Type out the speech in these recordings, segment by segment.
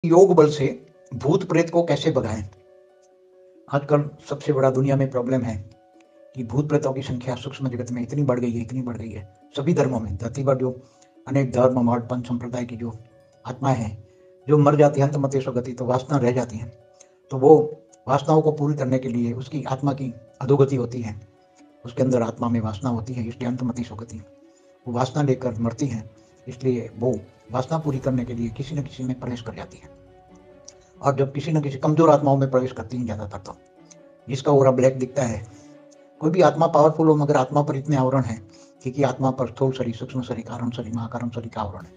योग बल से भूत प्रेत को कैसे भगाएं। आजकल सबसे बड़ा दुनिया में प्रॉब्लम है कि भूत प्रेतों की संख्या सूक्ष्म जगत में इतनी बढ़ गई है, इतनी बढ़ गई है। सभी धर्मों में धरती पर जो अनेक धर्म मठ पंथ संप्रदाय की जो आत्माएं हैं, जो मर जाती है अंतमते गति, तो वासना रह जाती है। तो वो वासनाओं को पूरी करने के लिए उसकी आत्मा की अधोगति होती है, उसके अंदर आत्मा में वासना होती है, इसलिए अंतमति सुगति। वो वासना लेकर मरती है, इसलिए वो वासना पूरी करने के लिए किसी न किसी में प्रवेश कर जाती है। और जब किसी न किसी कमजोर आत्माओं में प्रवेश करती हैं ज्यादातर, तो जिसका ओरा ब्लैक दिखता है, कोई भी आत्मा पावरफुल हो मगर आत्मा पर इतने आवरण है, क्योंकि आत्मा पर स्थूल शरीर, सूक्ष्म शरीर, कारण शरीर, महाकारण शरीर का आवरण है।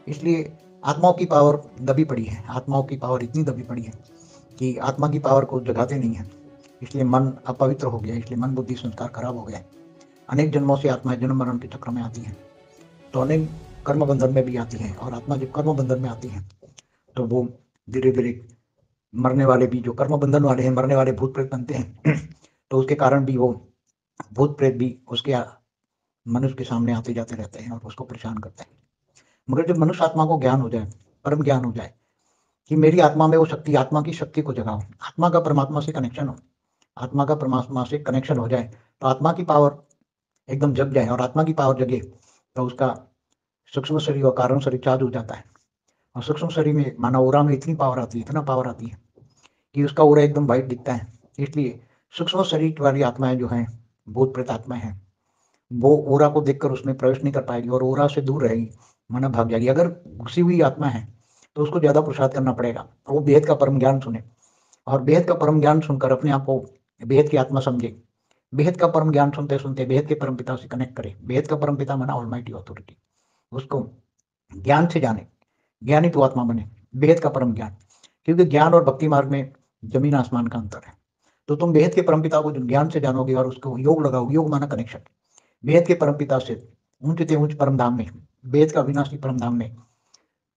इसलिए आत्माओं की पावर दबी पड़ी है, आत्माओं की पावर इतनी दबी पड़ी है कि आत्मा की पावर को जगाते नहीं है। इसलिए मन अपवित्र हो गया, इसलिए मन बुद्धि संस्कार खराब हो गया। अनेक जन्मों से आत्माएं जन्म मरण के चक्र में आती हैं, तो अनेक कर्म बंधन में भी आती है। और आत्मा जब कर्म बंधन में आती है तो वो धीरे धीरे मरने वाले भी, जो कर्म बंधन वाले हैं, मरने वाले भूत प्रेत बनते हैं। तो उसके कारण भी वो भूत प्रेत भी उसके मनुष्य के सामने आते जाते रहते हैं और उसको परेशान करते हैं। मगर जब मनुष्य आत्मा को ज्ञान हो जाए, परम ज्ञान हो जाए कि मेरी आत्मा में वो शक्ति, आत्मा की शक्ति को जगाओ, आत्मा का परमात्मा से कनेक्शन हो, आत्मा का परमात्मा से कनेक्शन हो जाए, तो आत्मा की पावर एकदम जग जाए। और आत्मा की पावर जगे तो उसका सूक्ष्म शरीर और कारण शरीर चार्ज हो जाता है। और सूक्ष्म शरीर में मानव ओरा में इतनी पावर आती है, इतना पावर आती है कि उसका ओरा एकदम वाइट दिखता है। इसलिए सूक्ष्म शरीर वाली आत्माएं जो हैं, भूत प्रेत आत्माएं हैं, वो ओरा को देखकर उसमें प्रवेश नहीं कर पाएगी और ओरा से दूर रहेगी, माना भाग जाएगी। अगर घुसी हुई आत्मा है तो उसको ज्यादा पुरुषार्थ करना पड़ेगा, वो बेहद का परम ज्ञान सुने, और बेहद का परम ज्ञान सुनकर अपने आप को बेहद की आत्मा समझे। बेहद का परम ज्ञान सुनते सुनते बेहद के परम पिता से कनेक्ट करे। बेहद का परम पिता माना ऑलमाइटी अथॉरिटी, उसको ज्ञान से जाने, ज्ञानी तो आत्मा बने। बेहद का परम ज्ञान, क्योंकि ज्ञान और भक्ति मार्ग में जमीन आसमान का अंतर है। तो तुम बेहद के परमपिता को ज्ञान से जानोगे और उसको योग लगाओ, योग माना कनेक्शन, बेहद के परमपिता से ऊंचते ऊंच परम धाम में, बेहद का अविनाशी परम धाम में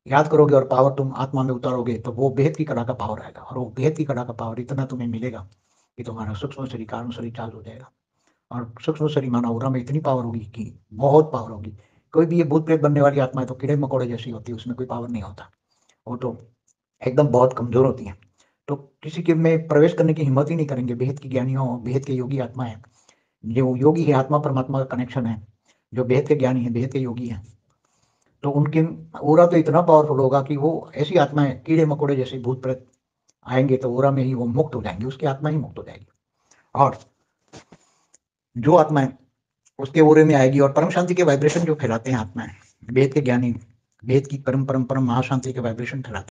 याद करोगे और पावर तुम आत्मा में उतारोगे, तो वो बेहद की कड़ा का पावर आएगा। और वो बेहद की कड़ा का पावर इतना तुम्हें मिलेगा कि तुम्हारा सूक्ष्म शरीर कारण शरीर चार्ज हो जाएगा। और सूक्ष्म शरीर माना उरा में इतनी पावर होगी कि बहुत पावर होगी। कोई भी ये भूत प्रेत बनने वाली आत्मा है तो कीड़े मकोड़े जैसी होती है, उसमें कोई पावर नहीं होता, वो तो एकदम बहुत कमजोर होती है। तो किसी के में प्रवेश करने की हिम्मत ही नहीं करेंगे। बेहद की ज्ञानियों, बेहद के योगी आत्मा है, जो योगी है, आत्मा परमात्मा का कनेक्शन है, जो बेहद के ज्ञानी है, बेहद के योगी है, तो उनके ओरा तो इतना पावरफुल होगा कि वो ऐसी आत्माएं कीड़े मकोड़े जैसे भूत प्रेत आएंगे तो ओरा में ही वो मुक्त हो जाएंगे, उसकी आत्मा ही मुक्त हो जाएगी। और जो आत्माएं उसके ओरे में आएगी और परम शांति के वाइब्रेशन जो फैलाते हैं आत्माएं, वेद के ज्ञानी, वेद की परम परम परम महाशांति के वाइब्रेशन फैलाते हैं।